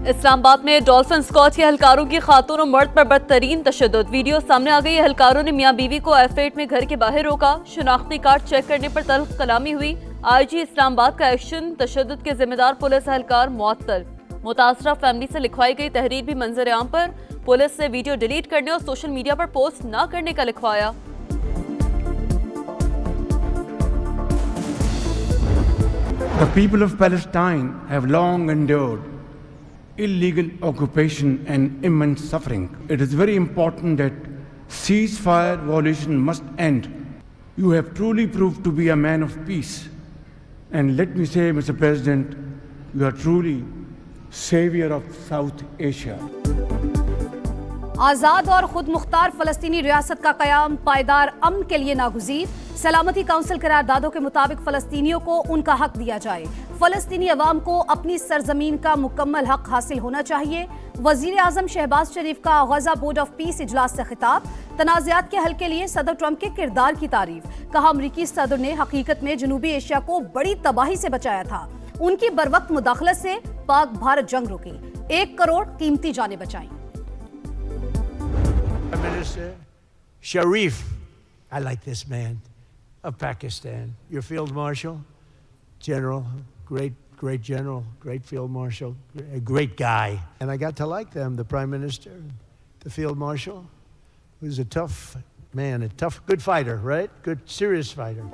इस्लामाबाद में dolphin squad के एहलकारों की खातून और मर्द पर बदतरीन तशद्दुद। वीडियो सामने आ गई। एहलकारों ने मियां बीवी को F8 में घर के बाहर रोका। शनाख्ती कार्ड चेक करने पर तल्ख कलामी हुई। IG इस्लामाबाद का एक्शन। तशद्दुद के जिम्मेदार पुलिस एहलकार मुअत्तल। मुतासरा फैमिली से लिखवाई गई तहरीर भी मंजर आम पर। पुलिस ने वीडियो डिलीट करने और सोशल मीडिया पर पोस्ट न करने का लिखवाया। The people of Palestine have long endured illegal occupation and immense suffering. It is very important that ceasefire violation must end. You have truly proved to be a man of peace. And let me say, Mr. President, you are truly savior of South Asia. आज़ाद और खुद मुख्तार फलस्तीनी रियासत का क़याम पायदार अमन के लिए नागुज़ीर। सलामती council करारदादों के मुताबिक फलस्तीनियों को उनका हक दिया जाए। फलस्तीनी अवाम को अपनी सरजमीन का मुकम्मल हक हासिल होना चाहिए। वज़ीर आज़म शहबाज शरीफ का गज़ा बोर्ड ऑफ पीस इजलास से खिताब। तनाज़ात के हल के लिए सदर ट्रंप के किरदार की तारीफ। कहा अमरीकी सदर ने हकीकत में जनूबी एशिया को बड़ी तबाही से बचाया था। उनकी बरवक्त मुदाखलत से पाक भारत जंग रुकी। 1 करोड़ कीमती जानें बचाई। Prime Minister Sharif, I like this man, of Pakistan. Your Field Marshal, General, great General, great Field Marshal, a great guy. And I got to like them, the Prime Minister, the Field Marshal, who's a tough man, good fighter, right? Good, serious fighter.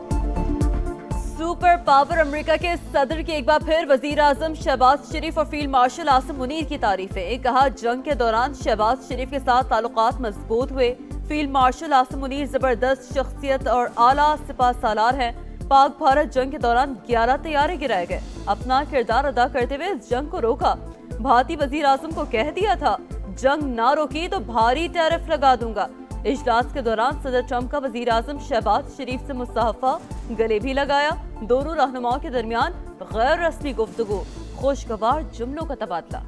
Super power America के सदर की एक बार फिर वजीर आजम शहबाज शरीफ और field marshal Asim Munir की तारीफें। कहा जंग के दौरान शहबाज शरीफ के साथ ताल्लुकात मजबूत हुए। फील्ड मार्शल आसिम मुनीर जबरदस्त शख्सियत और आला सिपा सालार हैं। पाक भारत जंग के दौरान 11 तैयारे गिराए गए। अपना किरदार अदा करते हुए इस जंग को रोका। भारतीय वजीर आजम को कह दिया था जंग ना रोकी तो भारी टैरिफ लगा दूंगा। इजलास के दौरान सदर ट्रंप का वजीर आजम शहबाज शरीफ से मुसाफा गले भी लगाया। दोनों रहनुमाओं के दरमियान गैर रस्मी गुफ्तगू, खुशगवार जुमलों का तबादला।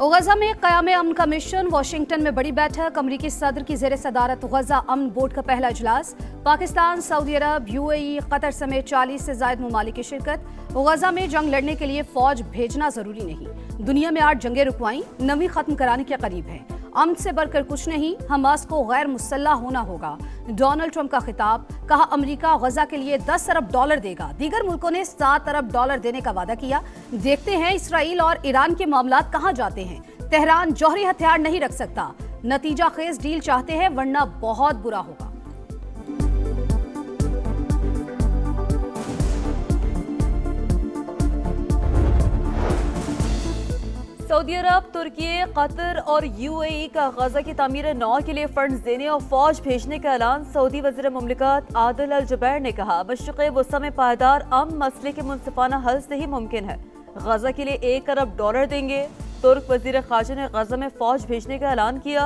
गजा में क़याम अमन का मिशन। वाशिंगटन में बड़ी बैठक। अमरीकी सदर की ज़ेर सदारत गजा अमन बोर्ड का पहला इजलास। पाकिस्तान, सऊदी अरब, UAE, कतर समेत 40 से ज़ायद ममालिक की शिरकत। गजा में जंग लड़ने के लिए फौज भेजना जरूरी नहीं। दुनिया में 8 जंगें रुकवाई, 9वीं खत्म कराने के करीब है। अमन से बढ़कर कुछ नहीं, हमास को गैर मुसल्लह होना होगा। डोनाल्ड ट्रंप का खिताब। कहा अमेरिका गजा के लिए $10 अरब देगा। दीगर मुल्कों ने $7 अरब देने का वादा किया। देखते हैं इसराइल और ईरान के मामलात कहां जाते हैं। तेहरान जौहरी हथियार नहीं रख सकता। नतीजा खेज डील चाहते हैं वरना बहुत बुरा होगा। सऊदी अरब, तुर्की, कतर और UAE का गजा की तामीर नौ के लिए फंड्स देने और फौज भेजने का ऐलान। सऊदी वज़ीर मुमलिकत आदिल अल जुबैर ने कहा मशरिक़ वस्ता में पायदार अमन मसले के मुनसिफाना हल से ही मुमकिन है। गजा के लिए $1 अरब देंगे। तुर्क वज़ीर ख़ारजा ने गजा में फौज भेजने का ऐलान किया।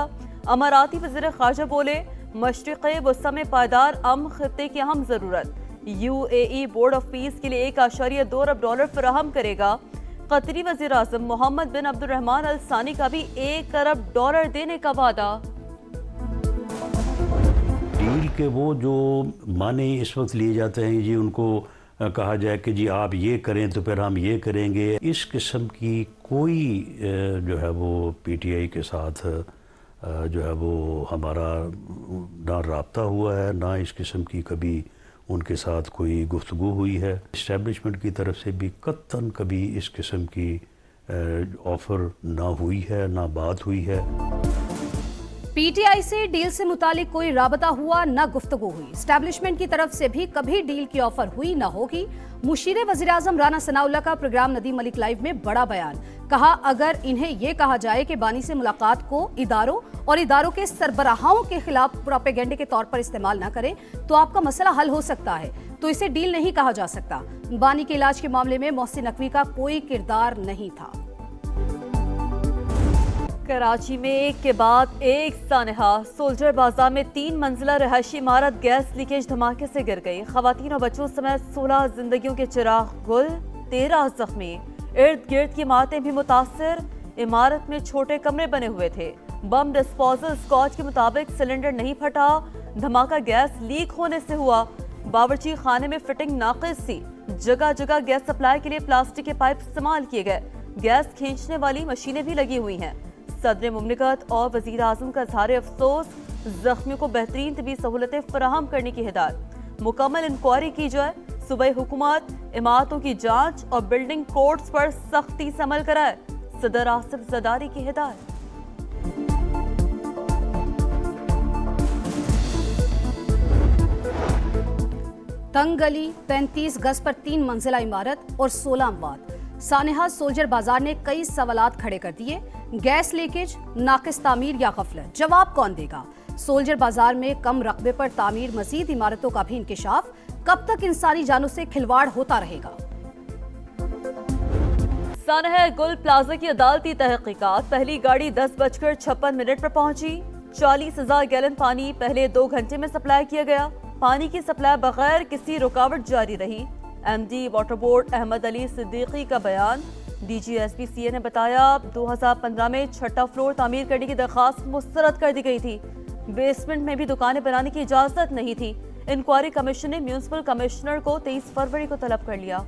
अमाराती वज़ीर ख़ारजा बोले मशरिक़ वस्ता में पायदार अमन खित्ते की अहम ज़रूरत। UAE बोर्ड ऑफ पीस के लिए $1.2 अरब फराहम करेगा। कतरी वज़ीर आज़म मोहम्मद बिन अब्दुर्रहमान अल सानी का भी $1 अरब देने का वादा। डील के वो जो माने इस वक्त लिए जाते हैं जी, उनको कहा जाए कि जी आप ये करें तो फिर हम ये करेंगे। इस किस्म की कोई जो है वो PTI के साथ जो है वो हमारा ना राब्ता हुआ है, ना इस किस्म की कभी उनके साथ कोई गुफ्तगू हुई है। इस्टेब्लिशमेंट की तरफ से भी कत्तन कभी इस किस्म की ऑफ़र ना हुई है, ना बात हुई है। PTI से डील से मुतालिक कोई राबता हुआ न गुफ्तगू हुई। एस्टेब्लिशमेंट की तरफ से भी कभी डील की ऑफर हुई न होगी। मुशीर वज़ीर आज़म राना सनाउल्लाह का प्रोग्राम नदीम मलिक लाइव में बड़ा बयान। कहा अगर इन्हें यह कहा जाए कि बानी से मुलाकात को इदारों और इदारों के सरबराहों के खिलाफ प्रोपेगेंडे के तौर पर इस्तेमाल न करें तो आपका मसला हल हो सकता है, तो इसे डील नहीं कहा जा सकता। बानी के इलाज के मामले में मोहसिन नकवी का कोई किरदार नहीं था। कराची में एक के बाद एक सानहा। सोल्जर बाजार में 3 मंजिला रहायशी इमारत गैस लीकेज धमाके से गिर गई। खवातीन और बच्चों समेत 16 जिंदगियों के चिराग गुल, 13 जख्मी। इर्द गिर्द की इमारतें भी मुतासर। इमारत में छोटे कमरे बने हुए थे। बम डिस्पोजल स्क्वाड के मुताबिक सिलेंडर नहीं फटा, धमाका गैस लीक होने से हुआ। बावर्ची खाने में फिटिंग नाकिस थी। जगह जगह गैस सप्लाई के लिए प्लास्टिक के पाइप इस्तेमाल किए गए। गैस खींचने वाली मशीनें भी लगी हुई हैं। सदर मुमलिकत और वजीर आजम का इज़हार अफसोस, जख्मियों को बेहतरीन तबी सहूलतें फराहम करने की हिदायत। मुकम्मल इंक्वायरी की जाए। सूबाई हुकूमत इमारतों की जांच और बिल्डिंग कोड्स पर सख्ती से अमल कराए। सदर आसिफ जरदारी की हिदायत। तंग गली, 35 गज पर 3 मंजिला इमारत और 16 अमवात। सानेहा सोल्जर बाजार ने कई सवालात खड़े कर दिए। गैस लीकेज, नाकिस तामीर या गफलत, जवाब कौन देगा? सोल्जर बाजार में कम रकबे पर तामीर, मजीद इमारतों का भी इंकिशाफ। कब तक इंसानी जानों से खिलवाड़ होता रहेगा? सानेहा गुल प्लाजा की अदालती तहकीकात। पहली गाड़ी 10:56 पर पहुंची। 40,000 गैलन पानी पहले 2 घंटे में सप्लाई किया गया। पानी की सप्लाई बगैर किसी रुकावट जारी रही। MD water board Ahmed Ali Siddiqui का बयान। DGSPCA ने बताया 2015 में 6ठा फ्लोर तामीर करने की दरखास्त मुस्तरद कर दी गई थी। बेसमेंट में भी दुकानें बनाने की इजाजत नहीं थी। इंक्वायरी कमीशन ने म्यूनिसिपल कमिश्नर को 23 फरवरी को तलब कर लिया।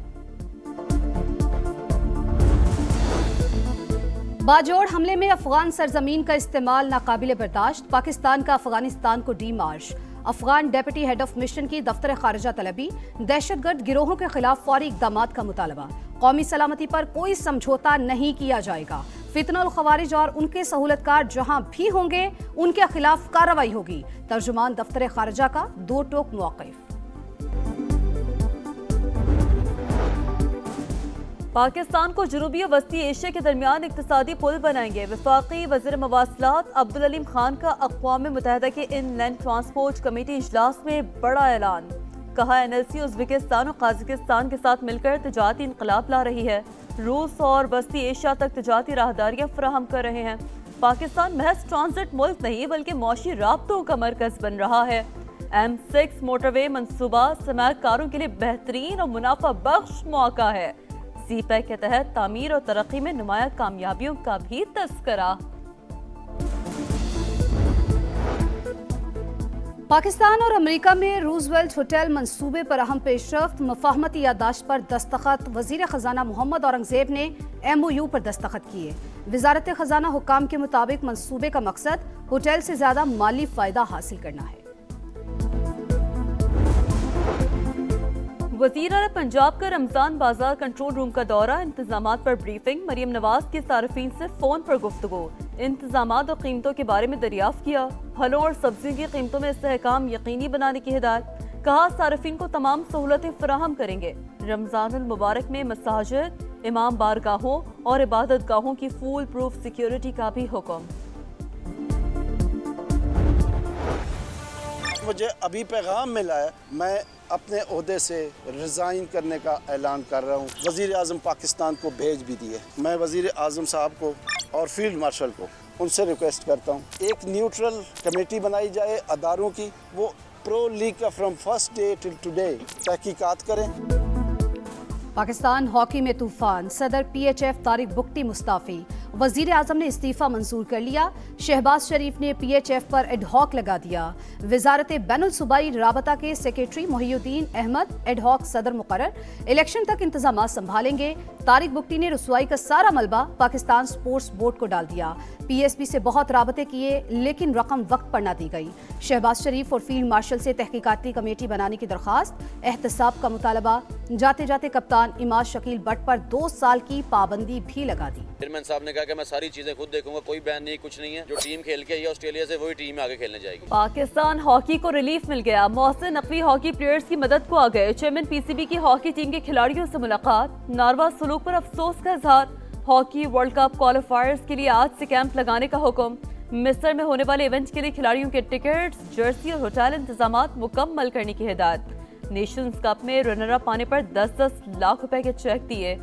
बाजोड़ हमले में अफगान सरजमीन का इस्तेमाल नाकाबिले बर्दाश्त। पाकिस्तान का अफगानिस्तान को D March. Afghan deputy head of mission की दफ्तर खारिजा तलबी। दहशतगर्द गिरोहों के खिलाफ फौरी इकदामात का मुतालबा। कौमी सलामती पर कोई समझौता नहीं किया जाएगा। फितनुल खवारिज और उनके सहूलतकार जहां भी होंगे उनके खिलाफ कार्रवाई होगी। तर्जुमान दफ्तर खारिजा का 2 टोक मौक़िफ़। पाकिस्तान को जनूबी और वस्ती एशिया के दरमियान इक्तिसादी पुल बनाएंगे। वफाकी वज़ीर मवासलात अब्दुल अलीम खान का अक़वाम मुत्तहिदा के इनलैंड ट्रांसपोर्ट कमेटी इजलास में बड़ा ऐलान। कहा NLC उज़्बेकिस्तान और कजाकिस्तान के साथ मिलकर तिजारती इनकलाब ला रही है। रूस और वस्ती एशिया तक तिजारती राहदारियाँ फराहम कर रहे हैं। पाकिस्तान महज ट्रांजिट मुल्क नहीं बल्कि मौशी राब्तों का मरकज़ बन रहा है। M6 मोटरवे मनसूबा सरमायाकारों के लिए बेहतरीन और मुनाफा बख्श मौका है। CPEC के तहत तामीर और तरक्की में नुमाया कामयाबियों का भी तस्करा। पाकिस्तान और अमेरिका में रूजवेल्ट होटल मंसूबे पर अहम पेशरफ्त। मफाहमती यादाश्त पर दस्तखत। वजीर खजाना मोहम्मद औरंगजेब ने MOU पर दस्तखत किए। वजारत खजाना हुकाम के मुताबिक मंसूबे का मकसद होटल से ज्यादा माली फायदा हासिल करना है। वज़ीर आला पंजाब का रमजान बाजार कंट्रोल रूम का दौरा। इंतजामात पर ब्रीफिंग। मरियम नवाज की सार्फिन से फोन पर गुफ्तगू। इंतजामात और कीमतों के बारे में दरियाफ्त किया। फलों और सब्जियों की कीमतों में इस्तेहकाम यकीनी बनाने की हिदायत। कहा सार्फिन को तमाम सहूलतें फराहम करेंगे। रमजानुल मुबारक में मसाजिद, इमाम बारगाहों और इबादत गाहों की फूल प्रूफ सिक्योरिटी का भी हुक्म। मुझे अभी पैगाम मिला है, मैं अपने ओहदे से रिज़ाइन करने का ऐलान कर रहा हूँ। वज़ीर आज़म पाकिस्तान को भेज भी दिए। मैं वज़ीर आज़म साहब को और फील्ड मार्शल को उनसे रिक्वेस्ट करता हूँ एक न्यूट्रल कमेटी बनाई जाए अदारों की, वो प्रो लीग का from first day till today तहकीकात करें। पाकिस्तान हॉकी में तूफान। सदर PHF तारिक बुगटी मुस्ताफ़ी। वजीर आजम ने इस्तीफा मंजूर कर लिया। शहबाज शरीफ ने PHF पर एडहॉक लगा दिया। वजारत बैनुल सूबाई राबता के सेक्रेटरी मोहिउद्दीन अहमद एडहॉक सदर मुकर्रर। इलेक्शन तक इंतजाम संभालेंगे। तारिक बुगटी ने रसवाई का सारा मलबा पाकिस्तान स्पोर्ट्स बोर्ड को डाल दिया। PSB से बहुत राबते किए लेकिन रकम वक्त पर न दी गई। शहबाज शरीफ और फील्ड मार्शल से तहकीकाती कमेटी बनाने की दरख्वास्त। एहतसाब का मुतालबा। जाते जाते कप्तान इमाद शकील बट पर 2 साल की पाबंदी भी लगा दी। चेयरमैन साहब ने कहा कि मैं सारी चीजें खुद देखूंगा, कोई बैन नहीं, कुछ नहीं है। जो टीम खेल के आई है ऑस्ट्रेलिया से वही टीम आगे खेलने जाएगी। पाकिस्तान हॉकी को रिलीफ मिल गया। मोहसिन नकवी हॉकी प्लेयर्स की मदद को आ गए। चेयरमैन PCB की हॉकी टीम के खिलाड़ियों से मुलाकात। नारवा सलूक पर अफसोस का इजहार। हॉकी वर्ल्ड कप क्वालिफायर्स के लिए आज से कैंप लगाने का हुक्म। मिस्र में होने वाले इवेंट के लिए खिलाड़ियों के टिकट्स, जर्सी और होटल इंतजामात मुकम्मल करने की हिदायत। नेशंस कप में रनर अप पाने पर 10-10 लाख रुपए के चेक दिए।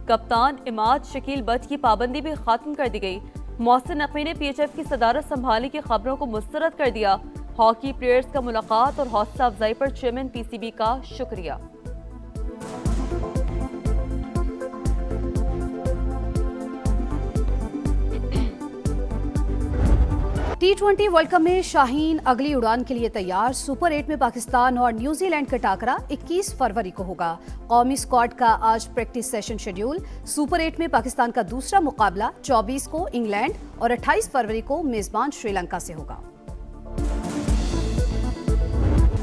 कप्तान इमाद शकील बट की पाबंदी भी खत्म कर दी गई। मोहसिन नकवी ने PHF की सदारत संभालने की खबरों को मुस्तरद कर दिया। हॉकी प्लेयर्स का मुलाकात और हौसला अफजाई पर चेयरमैन PCB का शुक्रिया। T20 वर्ल्ड कप में शाहीन अगली उड़ान के लिए तैयार। सुपर 8 में पाकिस्तान और न्यूजीलैंड का टाकरा 21 फरवरी को होगा। कौमी स्क्वाड का आज प्रैक्टिस सेशन शेड्यूल। सुपर 8 में पाकिस्तान का दूसरा मुकाबला 24 को इंग्लैंड और 28 फरवरी को मेजबान श्रीलंका से होगा।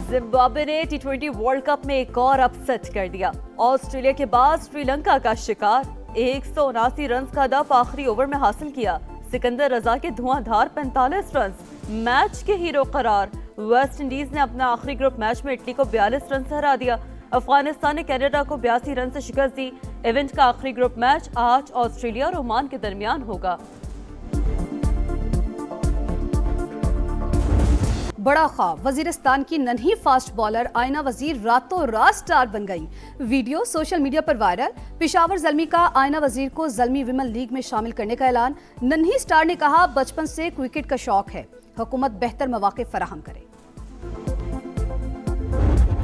जिम्बाब्वे ने T20 वर्ल्ड कप में एक और अपसेट कर दिया। ऑस्ट्रेलिया के बाद श्रीलंका का शिकार। 179 रन का हदफ आखिरी ओवर में हासिल किया। सिकंदर रजा के धुआंधार 45 रन मैच के हीरो करार। वेस्ट इंडीज ने अपना आखिरी ग्रुप मैच में इटली को 42 रन से हरा दिया। अफगानिस्तान ने कनाडा को 82 रन से शिकस्त दी। इवेंट का आखिरी ग्रुप मैच आज ऑस्ट्रेलिया और ओमान के दरमियान होगा। बड़ा ख्वाब, वजीरिस्तान की नन्ही फास्ट बॉलर आयना वजीर रातों रात स्टार बन गई। वीडियो सोशल मीडिया पर वायरल। पेशावर ज़ल्मी का आयना वजीर को ज़ल्मी विमन लीग में शामिल करने का ऐलान। नन्ही स्टार ने कहा, बचपन से क्रिकेट का शौक है, हुकूमत बेहतर मौके फराहम करे।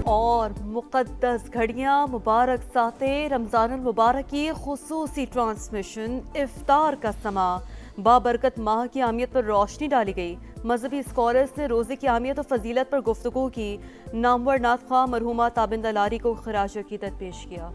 और मुक़द्दस घड़ियां, मुबारक साते रमज़ानुल मुबारक की खुसूसी ट्रांसमिशन। इफ्तार का समा, बाबरकत माह की अहमियत पर रोशनी डाली गई। मजहबी स्कॉलर्स ने रोज़े की अहमियत और फजीलत पर गुफ्तगू की। नामवर नात ख्वाह मरहूमा ताबिंदा लारी को खिराज अकीदत पेश किया।